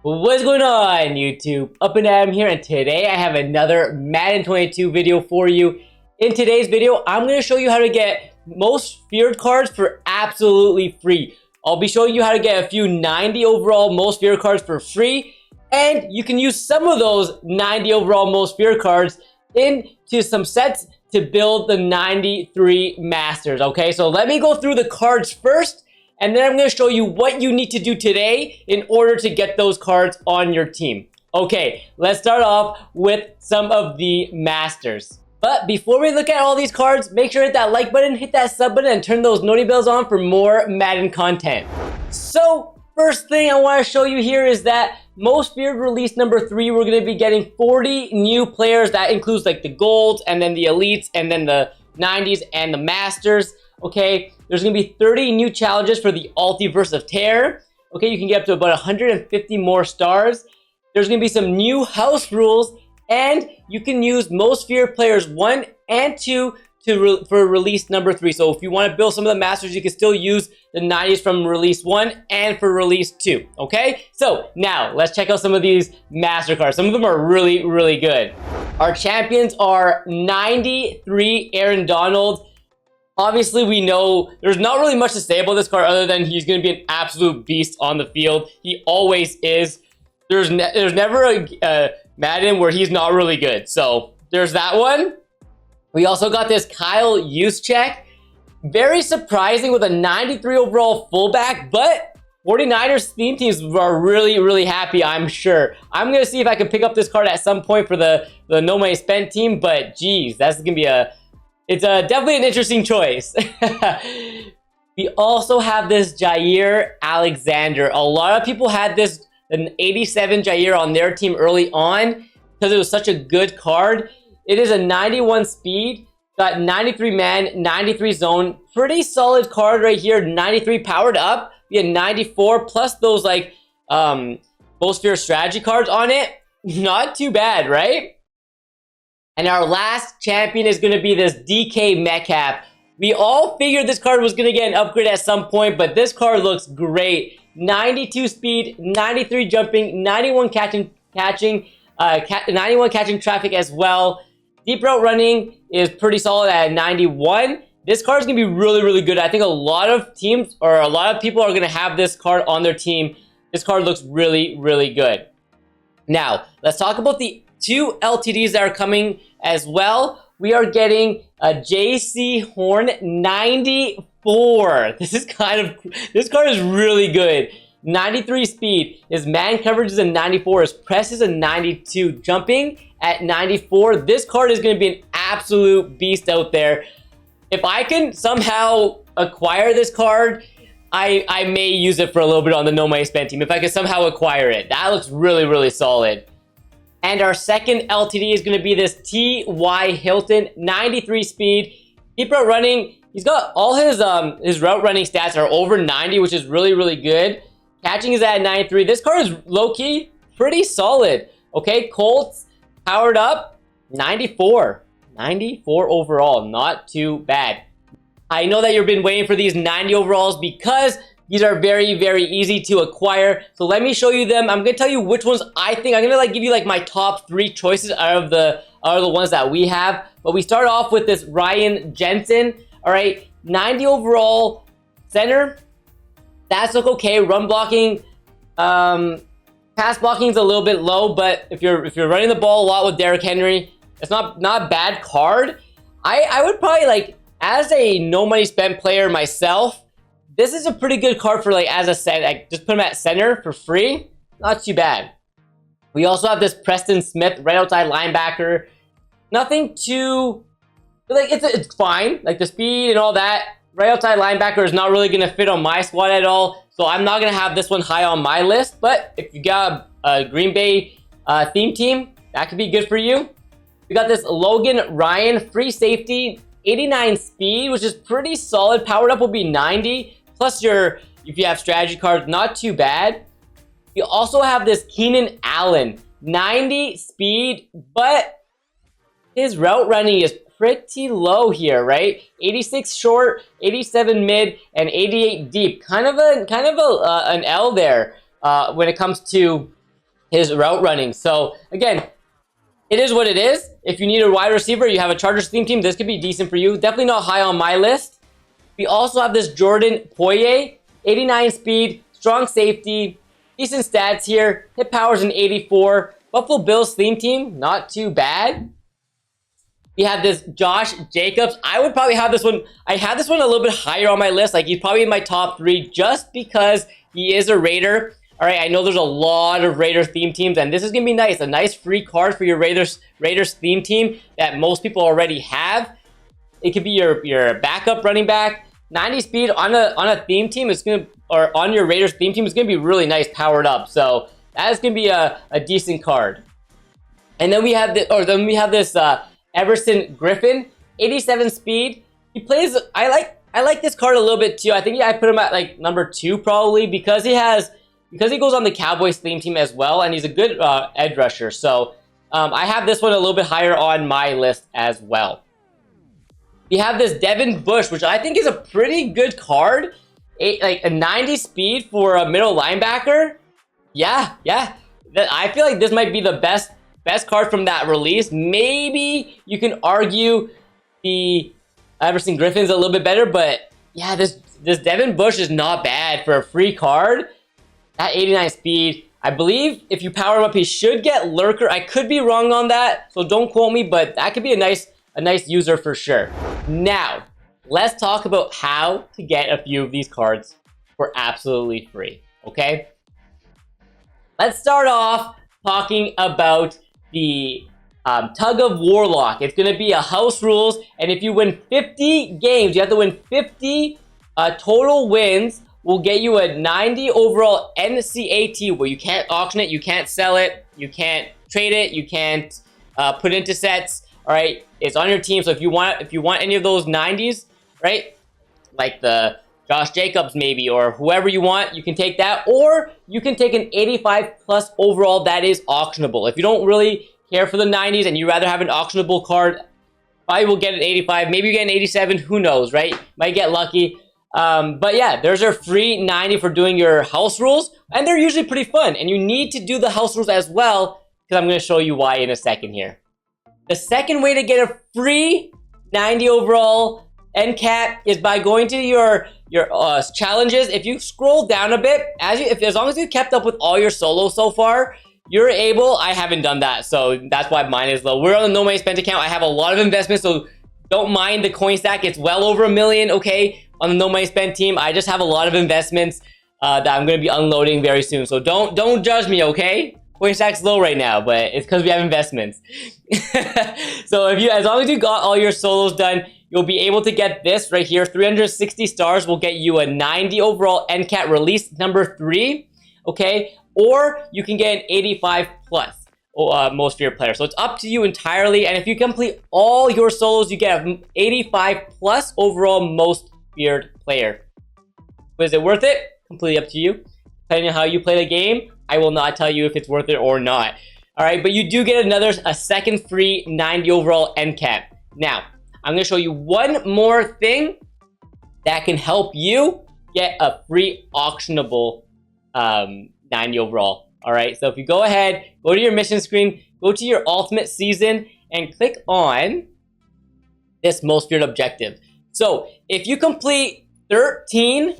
What's going on, YouTube? Up and Adam here, and today I have another Madden 22 video for you. In today's video, I'm going to show you how to get most feared cards for absolutely free. I'll be showing you how to get a few 90 overall most feared cards for free, and you can use some of those 90 overall most feared cards into some sets to build the 93 Masters, okay? So let me go through the cards first, and then I'm going to show you what you need to do today in order to get those cards on your team. Okay, let's start off with some of the Masters. But before we look at all these cards, make sure to hit that like button, hit that sub button, and turn those noti bells on for more Madden content. So, first thing I want to show you here is that most feared release number 3, we're going to be getting 40 new players. That includes like the golds, and then the elites, and then the 90s, and the masters. Okay, there's going to be 30 new challenges for the Ultiverse of Terror. Okay, you can get up to about 150 more stars. There's going to be some new house rules, and you can use most feared players 1 and 2 for release number 3. So if you want to build some of the masters, you can still use the 90s from release 1 and for release 2. Okay, so now let's check out some of these master cards. Some of them are really, really good. Our champions are 93 Aaron Donald. Obviously, we know there's not really much to say about this card other than he's going to be an absolute beast on the field. He always is. There's never a Madden where he's not really good. So there's that one. We also got this Kyle Juszczyk. Very surprising with a 93 overall fullback, but 49ers theme teams are really, really happy, I'm sure. I'm going to see if I can pick up this card at some point for the No Money Spent team, but geez, that's going to be it's definitely an interesting choice. We also have this Jair Alexander. A lot of people had an 87 Jair on their team early on because it was such a good card. It is a 91 speed, got 93 man, 93 zone. Pretty solid card right here. 93 powered up. We had 94 plus those like most feared strategy cards on it. Not too bad, right? And our last champion is going to be this DK Metcalf. We all figured this card was going to get an upgrade at some point, but this card looks great. 92 speed, 93 jumping, 91 catching 91 catching traffic as well. Deep route running is pretty solid at 91. This card is going to be really, really good. I think a lot of teams or a lot of people are going to have this card on their team. This card looks really, really good. Now, let's talk about the 2 LTDs that are coming as well. We are getting a JC Horn 94. This card is really good. 93 speed. His man coverage is a 94. His press is a 92. Jumping at 94. This card is going to be an absolute beast out there. If I can somehow acquire this card, I may use it for a little bit on the No Money Spent team. If I can somehow acquire it. That looks really, really solid. And our second LTD is going to be this T.Y. Hilton, 93 speed. Deep route running. He's got all his route running stats are over 90, which is really, really good. Catching is at 93. This card is low-key pretty solid. Okay, Colts powered up, 94. 94 overall, not too bad. I know that you've been waiting for these 90 overalls because these are very, very easy to acquire. So let me show you them. I'm going to tell you which ones I think. I'm going to give you like my top 3 choices out of the ones that we have. But we start off with this Ryan Jensen. All right, 90 overall center. That's look okay. Run blocking, pass blocking is a little bit low, but if you're running the ball a lot with Derrick Henry, it's not a bad card. I would probably as a no money spent player myself. This is a pretty good card for as a set. Just put him at center for free. Not too bad. We also have this Preston Smith, right outside linebacker. Nothing too, it's fine. Like the speed and all that. Right outside linebacker is not really going to fit on my squad at all. So I'm not going to have this one high on my list. But if you got a Green Bay theme team, that could be good for you. We got this Logan Ryan, free safety, 89 speed, which is pretty solid. Powered up will be 90. Plus if you have strategy cards, not too bad. You also have this Keenan Allen, 90 speed, but his route running is pretty low here, right? 86 short, 87 mid, and 88 deep. Kind of an L there when it comes to his route running. So again, it is what it is. If you need a wide receiver, you have a Chargers theme team, this could be decent for you. Definitely not high on my list. We also have this Jordan Poyer, 89 speed, strong safety, decent stats here. Hit power's an 84. Buffalo Bills theme team, not too bad. We have this Josh Jacobs. I would probably have this one. I had this one a little bit higher on my list. Like, he's probably in my top 3 just because he is a Raider. All right, I know there's a lot of Raiders theme teams, and this is going to be nice. A nice free card for your Raiders theme team that most people already have. It could be your backup running back. 90 speed on a theme team is going to, or on your Raiders theme team, is going to be really nice powered up. So that is going to be a decent card. And then we have this Everson Griffin, 87 speed. He plays. I like this card a little bit too. I think I put him at like number 2 probably because he goes on the Cowboys theme team as well, and he's a good edge rusher. So I have this one a little bit higher on my list as well. We have this Devin Bush, which I think is a pretty good card. Like a 90 speed for a middle linebacker. Yeah. I feel like this might be the best card from that release. Maybe you can argue the Everson Griffin's a little bit better, but yeah, this Devin Bush is not bad for a free card. At 89 speed, I believe if you power him up, he should get Lurker. I could be wrong on that, so don't quote me, but that could be a nice user for sure. Now, let's talk about how to get a few of these cards for absolutely free, okay? Let's start off talking about the Tug of Warlock. It's going to be a house rules, and if you win 50 games, you have to win 50 total wins, will get you a 90 overall NCAT, where you can't auction it, you can't sell it, you can't trade it, you can't put it into sets. All right, it's on your team. So if you want any of those 90s, right, like the Josh Jacobs maybe, or whoever you want, you can take that, or you can take an 85 plus overall that is auctionable. If you don't really care for the 90s and you rather have an auctionable card, probably will get an 85. Maybe you get an 87. Who knows, right? Might get lucky. But yeah, there's a free 90 for doing your house rules, and they're usually pretty fun. And you need to do the house rules as well, because I'm going to show you why in a second here. The second way to get a free 90 overall NCAT is by going to your challenges. If you scroll down a bit, as long as you kept up with all your solos so far, you're able. I haven't done that, so that's why mine is low. We're on the No Money Spent account. I have a lot of investments, so don't mind the coin stack. It's well over 1 million, okay, on the No Money Spent team. I just have a lot of investments that I'm going to be unloading very soon, so don't judge me, okay? Coin stack's low right now, but it's because we have investments. So as long as you got all your solos done, you'll be able to get this right here. 360 stars will get you a 90 overall NCAT release number 3, okay? Or you can get an 85 plus most feared player. So it's up to you entirely. And if you complete all your solos, you get an 85 plus overall most feared player. But is it worth it? Completely up to you. Depending on how you play the game, I will not tell you if it's worth it or not. All right, but you do get a second free 90 overall NCAT. Now, I'm gonna show you one more thing that can help you get a free auctionable 90 overall. All right, so if you go ahead, go to your mission screen, go to your ultimate season, and click on this most feared objective. So if you complete 13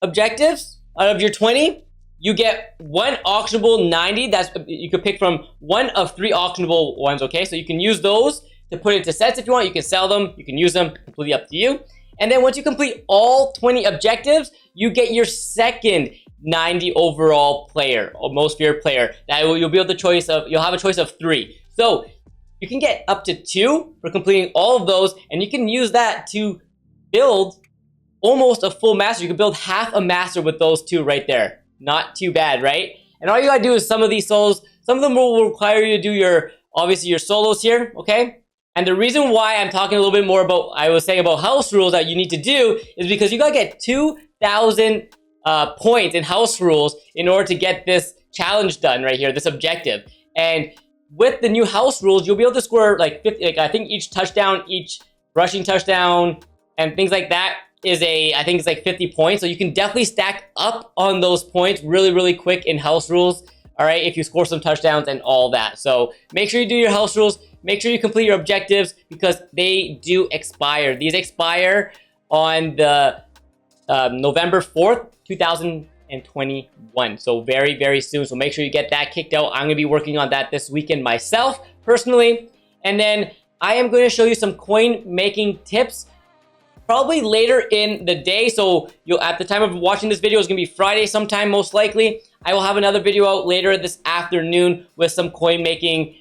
objectives out of your 20, you get one auctionable 90. You could pick from one of 3 auctionable ones, okay? So you can use those to put into sets if you want. You can sell them, you can use them, completely up to you. And then once you complete all 20 objectives, you get your second 90 overall player, or most feared player. You'll have a choice of 3. So you can get up to 2 for completing all of those, and you can use that to build almost a full master. You can build half a master with those 2 right there. Not too bad, right? And all you gotta do is some of these solos, some of them will require you to do obviously your solos here, okay? And the reason why I'm talking a little bit more about, I was saying about house rules that you need to do, is because you gotta get 2,000 points in house rules in order to get this challenge done right here, this objective. And with the new house rules, you'll be able to score like 50, I think each touchdown, each rushing touchdown, and things like that is I think it's like 50 points. So you can definitely stack up on those points really quick in house rules. All right, if you score some touchdowns and all that. So make sure you do your house rules. Make sure you complete your objectives because they do expire. These expire on the November 4th, 2021. So very soon. So make sure you get that kicked out. I'm going to be working on that this weekend myself, personally. And then I am going to show you some coin making tips probably later in the day. So you'll, at the time of watching this video, it's going to be Friday sometime, most likely. I will have another video out later this afternoon with some coin making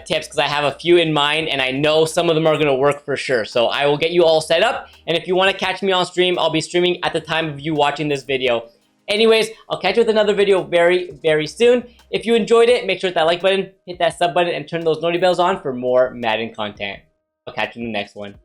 tips because I have a few in mind and I know some of them are going to work for sure. So I will get you all set up. And if you want to catch me on stream, I'll be streaming at the time of you watching this video. Anyways, I'll catch you with another video very soon. If you enjoyed it, make sure to hit that like button, hit that sub button, and turn those notifications bells on for more Madden content. I'll catch you in the next one.